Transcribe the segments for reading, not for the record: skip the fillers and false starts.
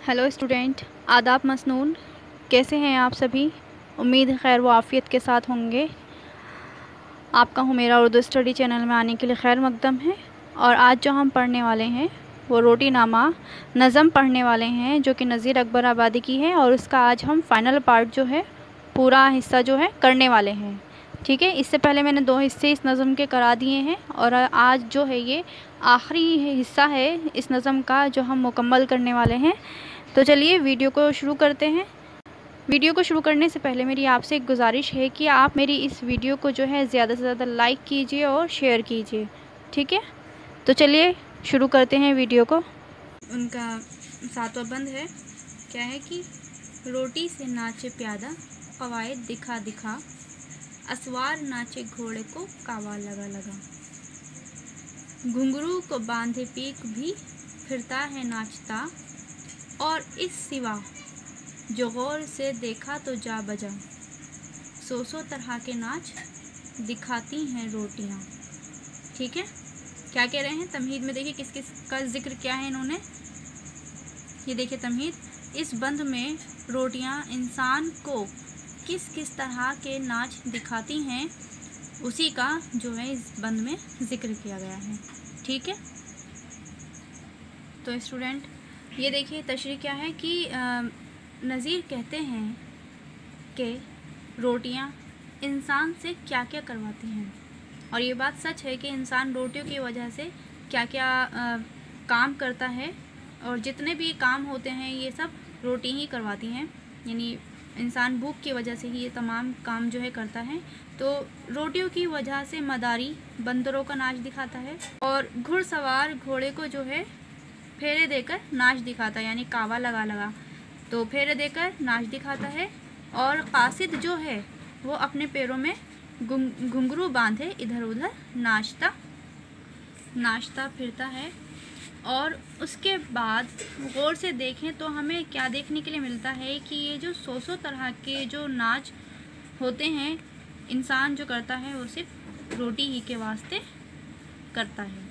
Hello student, आदाब मसनून। कैसे हैं आप सभी? उम्मीद है खैर व आफ़ियत के साथ होंगे। आपका हुमेरा उर्दू स्टडी चैनल में आने के लिए खैर मकदम है। और आज जो हम पढ़ने वाले हैं वो रोटी नामा नज़म पढ़ने वाले हैं, जो कि नज़ीर अकबर आबादी की है। और उसका आज हम फाइनल पार्ट जो है, पूरा हिस्सा जो है करने वाले हैं। ठीक है, इससे पहले मैंने 2 हिस्से इस नज़म के करा दिए हैं और आज जो है ये आखिरी हिस्सा है इस नज़म का जो हम मुकम्मल करने वाले हैं। तो चलिए वीडियो को शुरू करते हैं। वीडियो को शुरू करने से पहले मेरी आपसे एक गुजारिश है कि आप मेरी इस वीडियो को जो है ज़्यादा से ज़्यादा लाइक कीजिए और शेयर कीजिए। ठीक है, तो चलिए शुरू करते हैं वीडियो को। उनका 7वां बंद है, क्या है कि रोटी से नाचे प्यादा, कवायद दिखा दिखा, असवार नाचे घोड़े को कावा लगा लगा, घुंघरू को बांधे पीक भी फिरता है नाचता, और इस सिवा जो गौर से देखा तो जा बजा, सौ तरह के नाच दिखाती हैं रोटियां। ठीक है, क्या कह रहे हैं तमहीद में? देखिए किस किस का जिक्र क्या है इन्होंने। ये देखिए तमहीद, इस बंद में रोटियां इंसान को किस किस तरह के नाच दिखाती हैं, उसी का जो है इस बंद में जिक्र किया गया है। ठीक है, तो स्टूडेंट ये देखिए तशरीह क्या है कि नज़ीर कहते हैं कि रोटियां इंसान से क्या क्या करवाती हैं। और ये बात सच है कि इंसान रोटियों की वजह से क्या क्या काम करता है, और जितने भी काम होते हैं ये सब रोटी ही करवाती हैं। यानी इंसान भूख की वजह से ही ये तमाम काम जो है करता है। तो रोटियों की वजह से मदारी बंदरों का नाच दिखाता है, और घुड़सवार घोड़े को जो है फेरे देकर नाच दिखाता है, यानी कावा लगा लगा तो फेरे देकर नाच दिखाता है। और कासिद जो है वो अपने पैरों में घुंघरू बांधे इधर उधर नाचता फिरता है। और उसके बाद गौर से देखें तो हमें क्या देखने के लिए मिलता है कि ये जो सौ तरह के जो नाच होते हैं इंसान जो करता है वो सिर्फ रोटी ही के वास्ते करता है।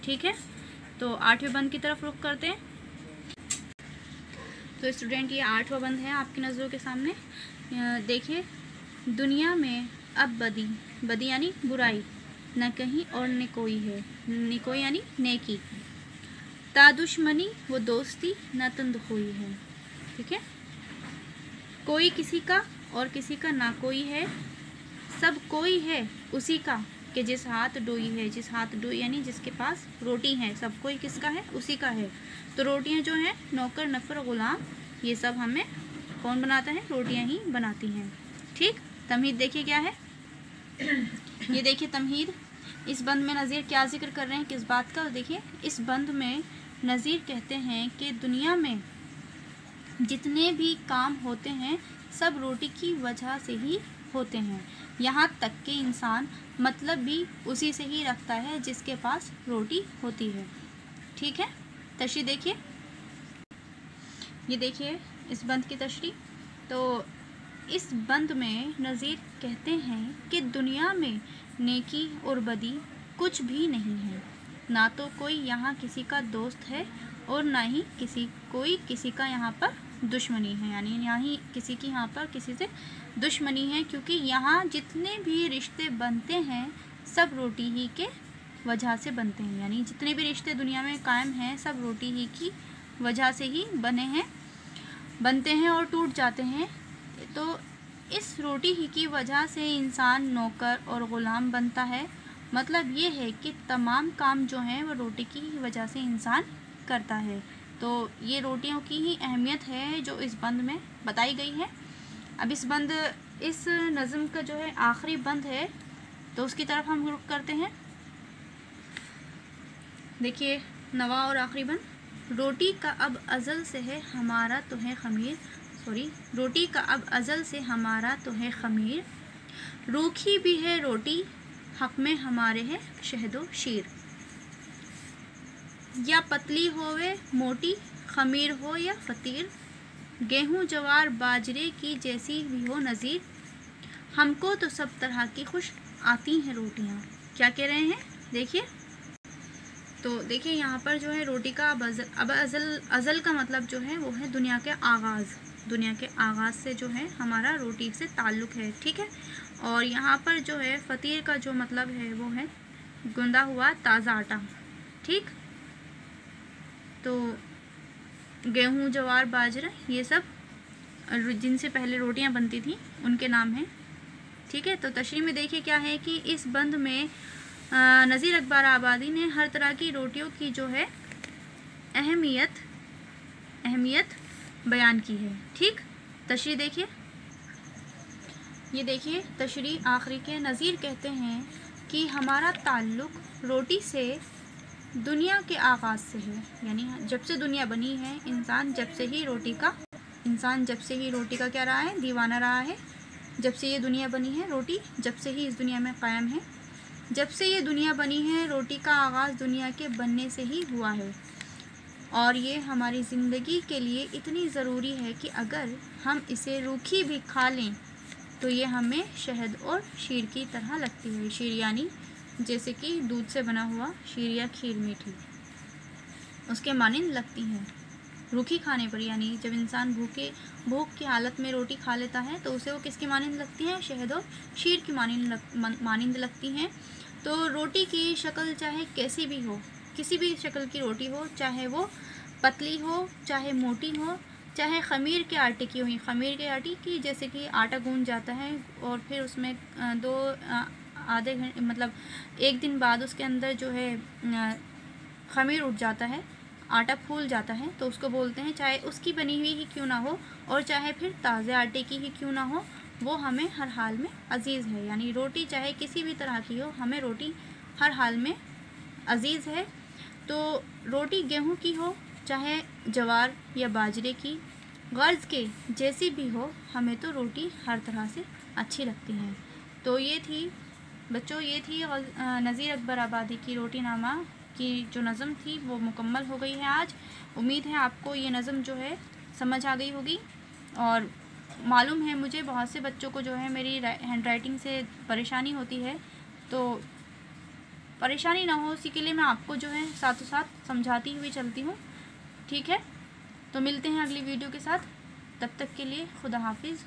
ठीक है, तो 8वें बंद की तरफ रुख करते हैं। तो स्टूडेंट ये 8वां बंद है आपकी नज़रों के सामने। देखिए, दुनिया में अब बदी यानी बुराई न कहीं और न कोई है, निकोई यानी नेकी, ता दुश्मनी वो दोस्ती न तंदखोई है। ठीक है, कोई किसी का और किसी का ना कोई है, सब कोई है उसी का कि जिस हाथ डोई है। जिस हाथ डोई यानी जिसके पास रोटी है, सब कोई किसका है? उसी का है। तो रोटियां जो हैं नौकर नफर गुलाम, ये सब हमें कौन बनाता है? रोटियां ही बनाती हैं। ठीक, तमहीद देखिए क्या है। ये देखिए तमहीद, इस बंद में नज़ीर क्या जिक्र कर रहे हैं, किस बात का? देखिए इस बंद में नज़ीर कहते हैं कि दुनिया में जितने भी काम होते हैं सब रोटी की वजह से ही होते हैं। यहाँ तक कि इंसान मतलब भी उसी से ही रखता है जिसके पास रोटी होती है। ठीक है, तशरीह देखिए। ये देखिए इस बंद की तशरीह। तो इस बंद में नज़ीर कहते हैं कि दुनिया में नेकी और बदी कुछ भी नहीं है। ना तो कोई यहाँ किसी का दोस्त है और ना ही कोई किसी का यहाँ पर दुश्मनी है, यानी ना ही किसी की यहाँ पर किसी से दुश्मनी है, क्योंकि यहाँ जितने भी रिश्ते बनते हैं सब रोटी ही के वजह से बनते हैं। यानी जितने भी रिश्ते दुनिया में कायम हैं सब रोटी ही की वजह से ही बनते हैं और टूट जाते हैं। तो इस रोटी ही की वजह से इंसान नौकर और ग़ुलाम बनता है। मतलब ये है कि तमाम काम जो हैं वो रोटी की वजह से इंसान करता है। तो ये रोटियों की ही अहमियत है जो इस बंद में बताई गई है। अब इस नज़म का जो है आखिरी बंद है, तो उसकी तरफ हम रुख करते हैं। देखिए नवा और आखिरी बंद। रोटी का अब अज़ल से है हमारा तो है खमीर, रोटी का अब अज़ल से हमारा तो है खमीर, रूखी भी है रोटी हक़ में हमारे है शहदो शीर, या पतली होवे मोटी खमीर हो या फतीर, गेहूँ जवार बाजरे की जैसी भी हो नज़ीर, हमको तो सब तरह की खुश आती हैं रोटियाँ। क्या कह रहे हैं देखिए, तो देखिए यहाँ पर जो है रोटी का अब अज़ल का मतलब जो है वो है दुनिया के आगाज़, दुनिया के आगाज़ से जो है हमारा रोटी से ताल्लुक़ है, ठीक है। और यहाँ पर जो है फ़तीर का जो मतलब है वो है गूंदा हुआ ताज़ा आटा, ठीक। तो गेहूँ, ज्वार, बाजरा ये सब जिनसे पहले रोटियां बनती थी उनके नाम हैं, ठीक है। तो तशरीह में देखिए क्या है कि इस बंद में नज़ीर अकबर आबादी ने हर तरह की रोटियों की जो है अहमियत बयान की है, ठीक। तशरीह देखिए, ये देखिए तशरीह आखिरी के नज़ीर कहते हैं कि हमारा ताल्लुक़ रोटी से दुनिया के आगाज़ से है, यानी जब से दुनिया बनी है इंसान जब से ही रोटी का क्या रहा है, दीवाना रहा है। जब से ये दुनिया बनी है रोटी जब से ही इस दुनिया में कायम है। जब से ये दुनिया बनी है रोटी का आगाज़ दुनिया के बनने से ही हुआ है और ये हमारी ज़िंदगी के लिए इतनी ज़रूरी है कि अगर हम इसे रूखी भी खा लें तो ये हमें शहद और शीर की तरह लगती है। शीर यानी जैसे कि दूध से बना हुआ शीर या खीर मीठी, उसके मानिंद लगती है रूखी खाने पर। यानी जब इंसान भूख की हालत में रोटी खा लेता है तो उसे वो किसकी मानिंद लगती है, शहद और शीर की मानिंद लगती हैं। तो रोटी की शक्ल चाहे कैसी भी हो, किसी भी शक्ल की रोटी हो, चाहे वो पतली हो, चाहे मोटी हो, चाहे खमीर के आटे की हो, खमीर के आटे की जैसे कि आटा गूंद जाता है और फिर उसमें आधे घंटे मतलब एक दिन बाद उसके अंदर जो है खमीर उठ जाता है, आटा फूल जाता है, तो उसको बोलते हैं, चाहे उसकी बनी हुई ही क्यों ना हो और चाहे फिर ताज़े आटे की ही क्यों ना हो, वो हमें हर हाल में अज़ीज़ है। यानी रोटी चाहे किसी भी तरह की हो, हमें रोटी हर हाल में अज़ीज़ है। तो रोटी गेहूं की हो चाहे जवार या बाजरे की, गर्ज़ के जैसी भी हो, हमें तो रोटी हर तरह से अच्छी लगती है। तो ये थी बच्चों, ये थी नज़ीर अकबर आबादी की रोटीनामा की जो नज़म थी वो मुकम्मल हो गई है आज। उम्मीद है आपको ये नज़म जो है समझ आ गई होगी। और मालूम है मुझे बहुत से बच्चों को जो है मेरी हैंड राइटिंग से परेशानी होती है, तो परेशानी ना हो उसी के लिए मैं आपको जो है साथों साथ समझाती हुई चलती हूँ, ठीक है। तो मिलते हैं अगली वीडियो के साथ, तब तक के लिए खुदा हाफिज़।